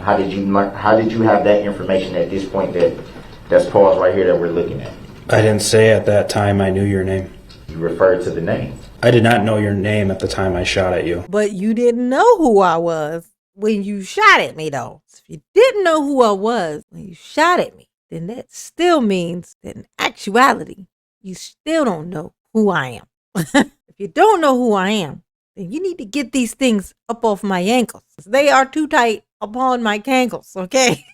How did you have that information at this point that's paused right here that we're looking at? I didn't say at that time I knew your name. You referred to the name. I did not know your name at the time I shot at you. But you didn't know who I was when you shot at me, though. So if you didn't know who I was when you shot at me, then that still means that in actuality, you still don't know who I am. If you don't know who I am, then you need to get these things up off my ankles. They are too tight upon my cankles, okay?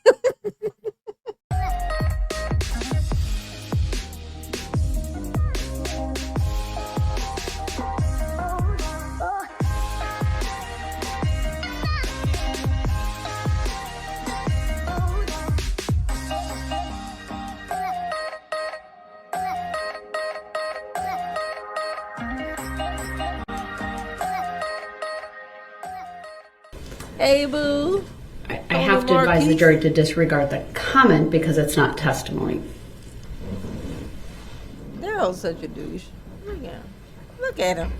Hey, boo. I have to advise the jury to disregard the comment because it's not testimony. Darrell's such a douche. Look at him.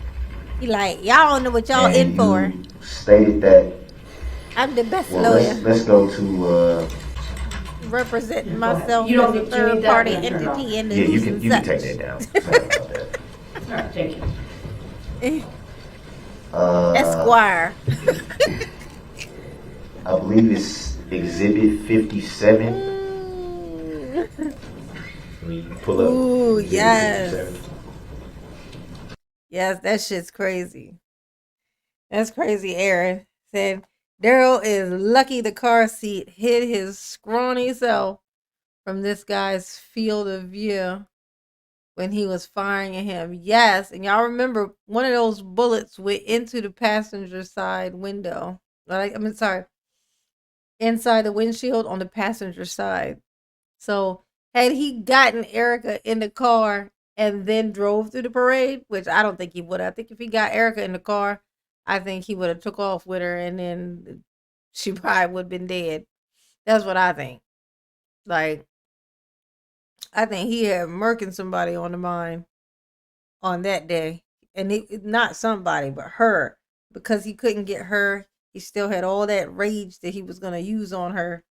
He like, y'all don't know what y'all in for. Stated that I'm the best lawyer. Let's go to representing myself You don't as a need- you third need that party to turn entity in the yeah, you news can and you can such. take that down. Sorry about that. All right, thank you. Esquire. I believe it's Exhibit 57. Let me pull up. Ooh, Exhibit yes. 57. Yes, that shit's crazy. That's crazy, Aaron. Said Darrell is lucky the car seat hid his scrawny self from this guy's field of view when he was firing at him. Yes, and y'all remember one of those bullets went into the passenger side window. Inside the windshield on the passenger side. So had he gotten Erica in the car and then drove through the parade, which I don't think he would. I think if he got Erica in the car, I think he would have took off with her and then she probably would have been dead. That's what I think. Like, I think he had murking somebody on the mind on that day. And not somebody, but her. Because he couldn't get her, he still had all that rage that he was going to use on her.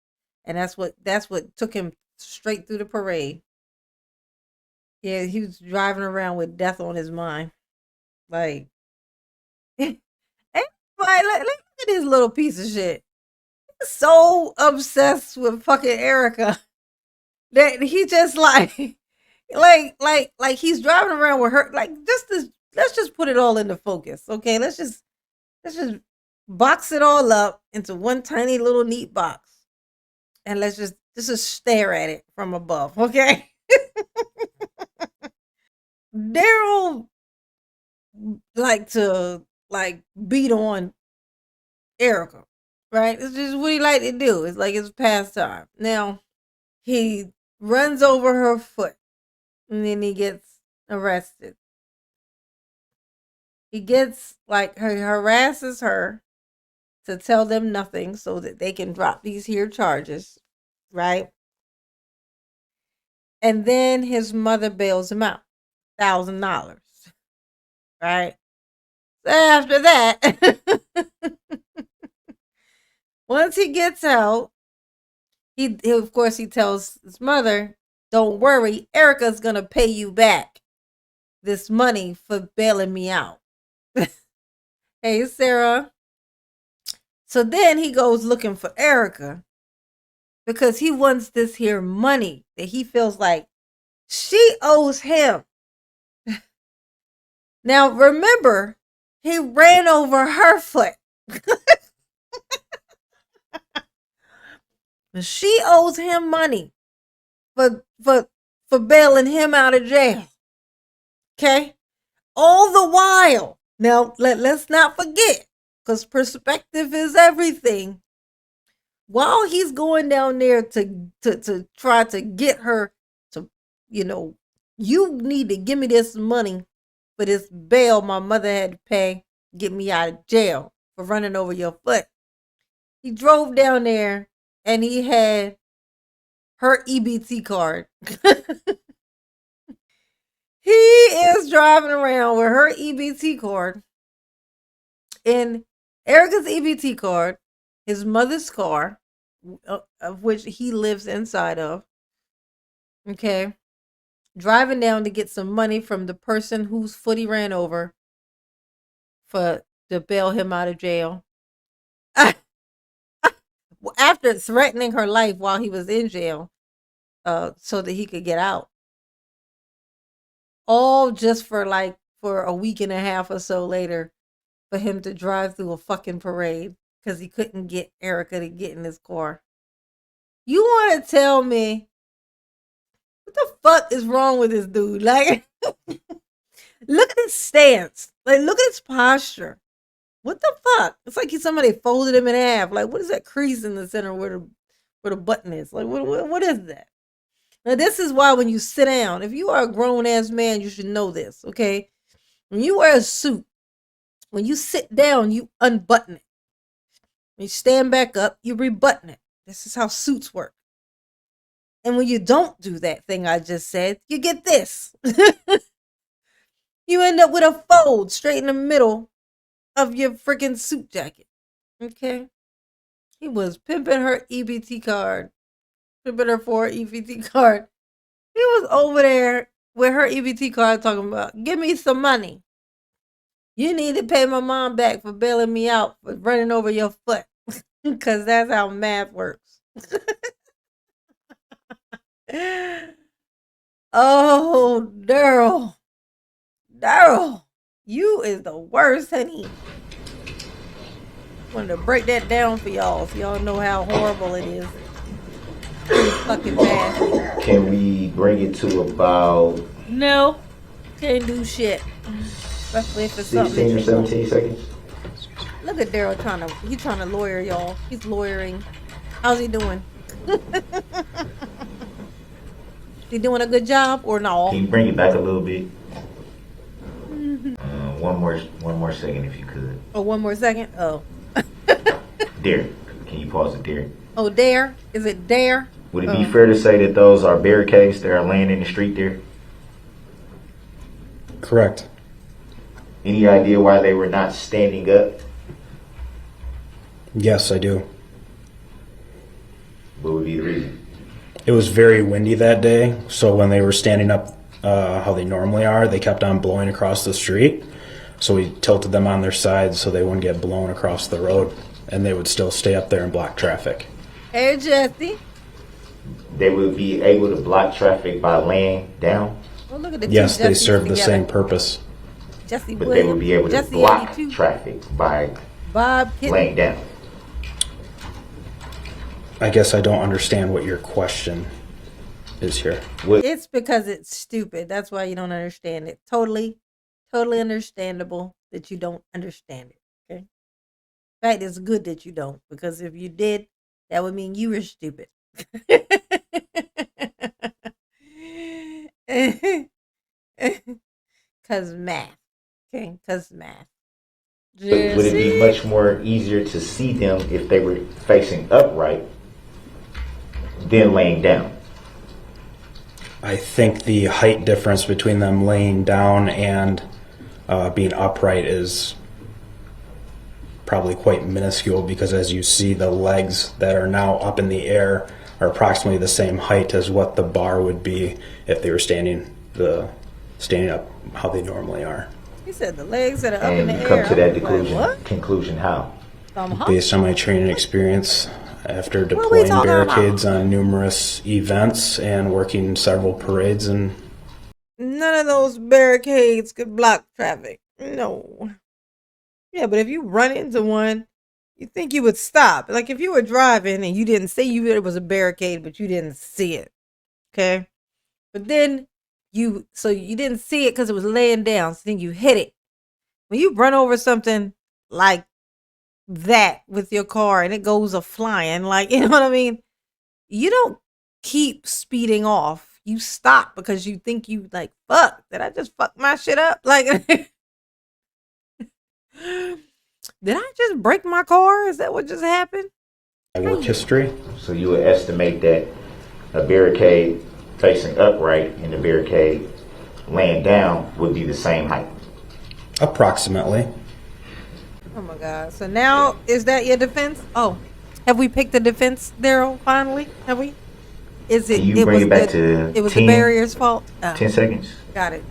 And that's what took him straight through the parade. Yeah, he was driving around with death on his mind. Like, look at this little piece of shit. He's so obsessed with fucking Erica that he just like he's driving around with her. Like, let's just put it all into focus, okay? Let's just box it all up into one tiny little neat box, and let's just stare at it from above, okay? Darrell like to beat on Erica, right? It's just what he like to do. It's like his pastime. Now he runs over her foot, and then he gets arrested. He gets harasses her to tell them nothing so that they can drop these here charges, right? And then his mother bails him out, $1,000, right? So after that, once he gets out, he of course he tells his mother, "Don't worry, Erica's gonna pay you back this money for bailing me out." Hey, Sarah. So then he goes looking for Erica because he wants this here money that he feels like she owes him. Now, remember, he ran over her foot. She owes him money for bailing him out of jail. Okay? All the while, now let's not forget, because perspective is everything. While he's going down there to try to get her to, you need to give me this money for this bail my mother had to pay, get me out of jail for running over your foot. He drove down there and he had her EBT card. He is driving around with her EBT card and Erica's EBT card, his mother's car, of which he lives inside of. Okay. Driving down to get some money from the person whose foot he ran over to bail him out of jail. After threatening her life while he was in jail, so that he could get out. All just for a week and a half or so later for him to drive through a fucking parade because he couldn't get Erica to get in his car. You want to tell me what the fuck is wrong with this dude? Like, look at his stance. Like, look at his posture. What the fuck? It's like somebody folded him in half. Like, what is that crease in the center where the button is? Like, what is that? Now, this is why when you sit down, if you are a grown-ass man, you should know this, okay? When you wear a suit, when you sit down, you unbutton it. When you stand back up, you rebutton it. This is how suits work. And when you don't do that thing I just said, you get this. You end up with a fold straight in the middle of your freaking suit jacket. Okay? He was pimping her EBT card. Pimping her for her EBT card. He was over there with her EBT card talking about, give me some money. You need to pay my mom back for bailing me out for running over your foot. Because that's how math works. Oh, Darrell. Darrell, you is the worst, honey. Wanted to break that down for y'all so y'all know how horrible it is. It's fucking bad. Can we bring it to about No, can't do shit. Especially if it's something 16 or that you want. 17 seconds? Look at Darrell he's trying to lawyer, y'all. He's lawyering. How's he doing? He doing a good job or no? Can you bring it back a little bit? One more second if you could. Oh, one more second? Oh. Dare. Can you pause it there? Oh, Dare? Is it Dare? Would it be fair to say that those are barricades that are laying in the street there? Correct. Any idea why they were not standing up? Yes, I do. What would be the reason? It was very windy that day, so when they were standing up how they normally are, they kept on blowing across the street. So we tilted them on their sides so they wouldn't get blown across the road, and they would still stay up there and block traffic. Hey, Jesse. They would be able to block traffic by laying down? Well, look at the Yes, two they Jessies serve the together. same purpose. Jesse But Williams. they would be able to Jesse block 82. traffic by Bob Kitten. laying down. I guess I don't understand what your question is here. It's because it's stupid. That's why you don't understand it. Totally understandable that you don't understand it. Okay. In fact, it's good that you don't, because if you did, that would mean you were stupid. Cause math. Okay, cause math. But would it be much more easier to see them if they were facing upright than laying down? I think the height difference between them laying down and being upright is probably quite minuscule, because as you see, the legs that are now up in the air are approximately the same height as what the bar would be if they were standing up how they normally are. He said the legs that are up in And the you air. come to that I was like, conclusion how? what? Based on my training experience after What are we deploying talking about? barricades on numerous events and working several parades, and None of those barricades could block traffic. No. Yeah, but if you run into one, you think you would stop. Like if you were driving and you didn't see it was a barricade, but you didn't see it. Okay? But then you didn't see it because it was laying down. So then you hit it. When you run over something like that with your car and it goes a-flying, like, you know what I mean? You don't keep speeding off. You stop because you think you like, fuck, did I just fuck my shit up? Like, did I just break my car? Is that what just happened? my work history. So you would estimate that a barricade facing upright and a barricade laying down would be the same height. Approximately. Oh my God. So now, is that your defense? Oh, Have we picked the defense, Daryl? Finally, have we? Is it? Can you It bring was it back the. to It was 10, the barrier's fault. Oh, 10 seconds? got it.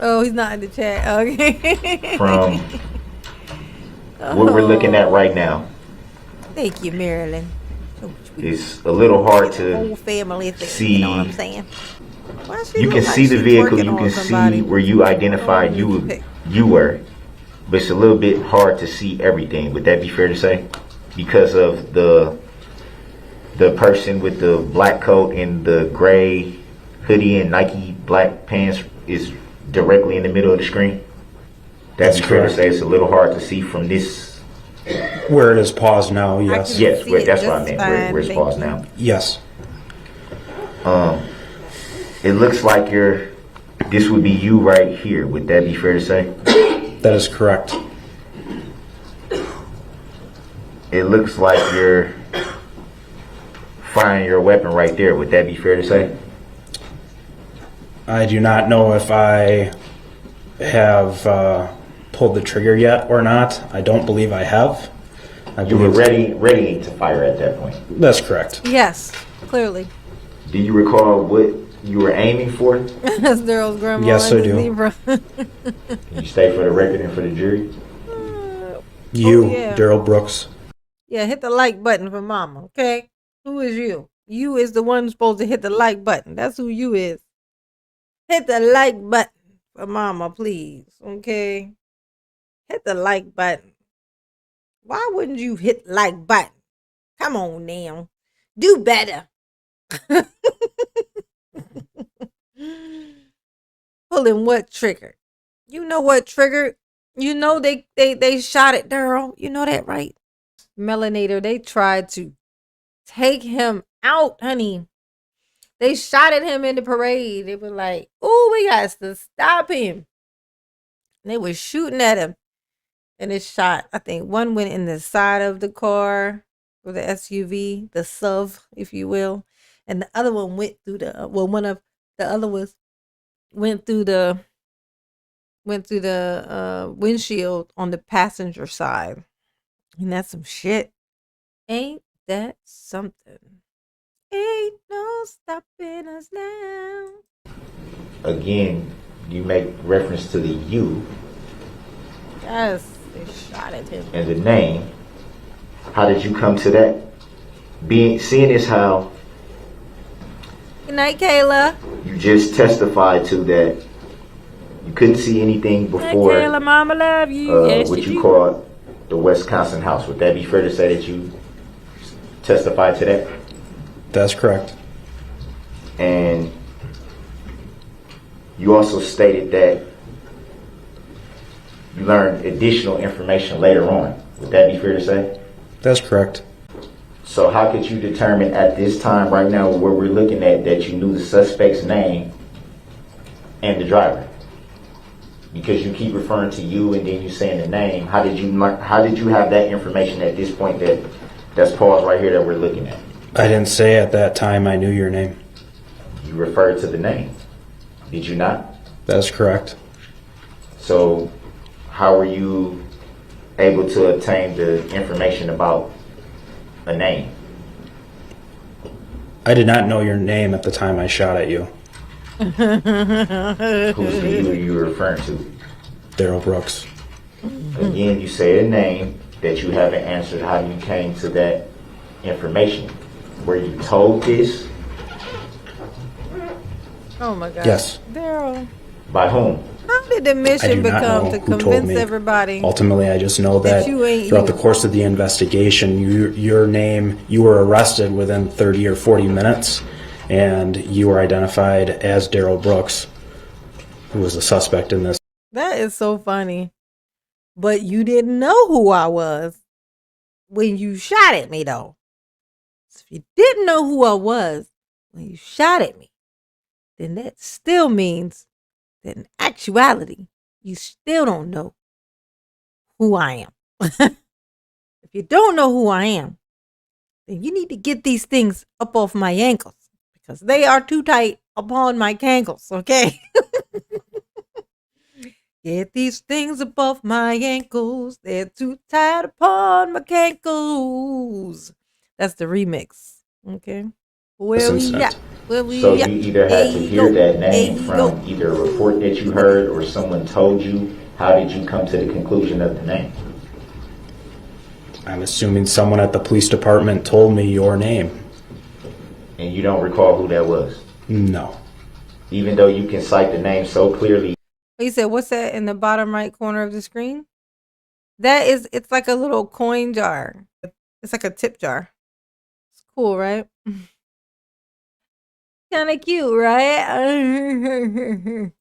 Oh, he's not in the chat. Okay. From what we're looking at right now, Thank you, Marilyn. it's a little hard The whole to family thing. see. You know what I'm saying? Why she You look can like see the she vehicle, twerking you on can somebody? see where you identified you were, but it's a little bit hard to see everything. Would that be fair to say? Because of the person with the black coat and the gray hoodie and Nike black pants is directly in the middle of the screen. That'd That's be fair to correct. say. It's a little hard to see from this. Where it is paused now, yes. can- Yes, see it that's what I just meant. fine, Where it's thank paused you. now. Yes. It looks like this would be you right here. Would that be fair to say? That is correct. It looks like you're firing your weapon right there. Would that be fair to say? I do not know if I have pulled the trigger yet or not. I don't believe I have. I You were believe ready to fire at that point. That's correct. Yes, clearly. Do you recall what you were aiming for? That's Daryl's grandma. Yes, and I the do. zebra. Can you stay for the record and for the jury? You, yeah. Daryl Brooks. Yeah, hit the like button for mama, okay? Who is you? You is the one supposed to hit the like button. That's who you is. Hit the like button for mama, please, okay? Hit the like button. Why wouldn't you hit like button? Come on now. Do better. Pulling what trigger? You know what triggered? You know they shot at Daryl. You know that, right? Melanator, they tried to take him out, honey. They shot at him in the parade. They were like, "Oh, we got to stop him." And they were shooting at him, and it shot. I think one went in the side of the car or the SUV, the SUV, if you will, and the other one went through the. Well, one of the other was went through the windshield on the passenger side, and that's some shit. Ain't that something? Ain't no stopping us now. Again, you make reference to the you Yes, they shot at him. and the name. How did you come to that? Seeing this how Good night, Kayla. you just testified to that you couldn't see anything Good night, before Kayla. Mama love you. Yes, what you do. call the Wisconsin house. Would that be fair to say that you testified to that? That's correct. And you also stated that you learned additional information later on. Would that be fair to say? That's correct. So how could you determine at this time right now where we're looking at that you knew the suspect's name and the driver? Because you keep referring to you and then you saying the name. How did you have that information at this point that's paused right here that we're looking at? I didn't say at that time I knew your name. You referred to the name. Did you not? That's correct. So how were you able to obtain the information about a name? I did not know your name at the time I shot at you. Who's the you were referring to? Daryl Brooks. Again, you say a name that you haven't answered how you came to that information. Were you told this? Oh my God. Yes. Daryl, By whom? how did the I mission do not become know to who told convince me. everybody? Ultimately, I just know That that you ain't throughout you. the course of the investigation, your name, you were arrested within 30 or 40 minutes, and you were identified as Daryl Brooks, who was the suspect in this. That is so funny. But you didn't know who I was when you shot at me, though. So if you didn't know who I was when you shot at me, then that still means that in actuality, you still don't know who I am. If you don't know who I am, then you need to get these things up off my ankles because they are too tight upon my cankles, okay? Get these things above my ankles. They're too tight upon my cankles. That's the remix. Okay. Where we incident. at? Where we So at? you either had to Hey, hear yo. that Hey, name yo. from either a report that you heard or someone told you. How did you come to the conclusion of the name? I'm assuming someone at the police department told me your name. And you don't recall who that was? No. Even though you can cite the name so clearly. He said, what's that in the bottom right corner of the screen? It's like a little coin jar. It's like a tip jar. It's cool, right? Kind of cute, right?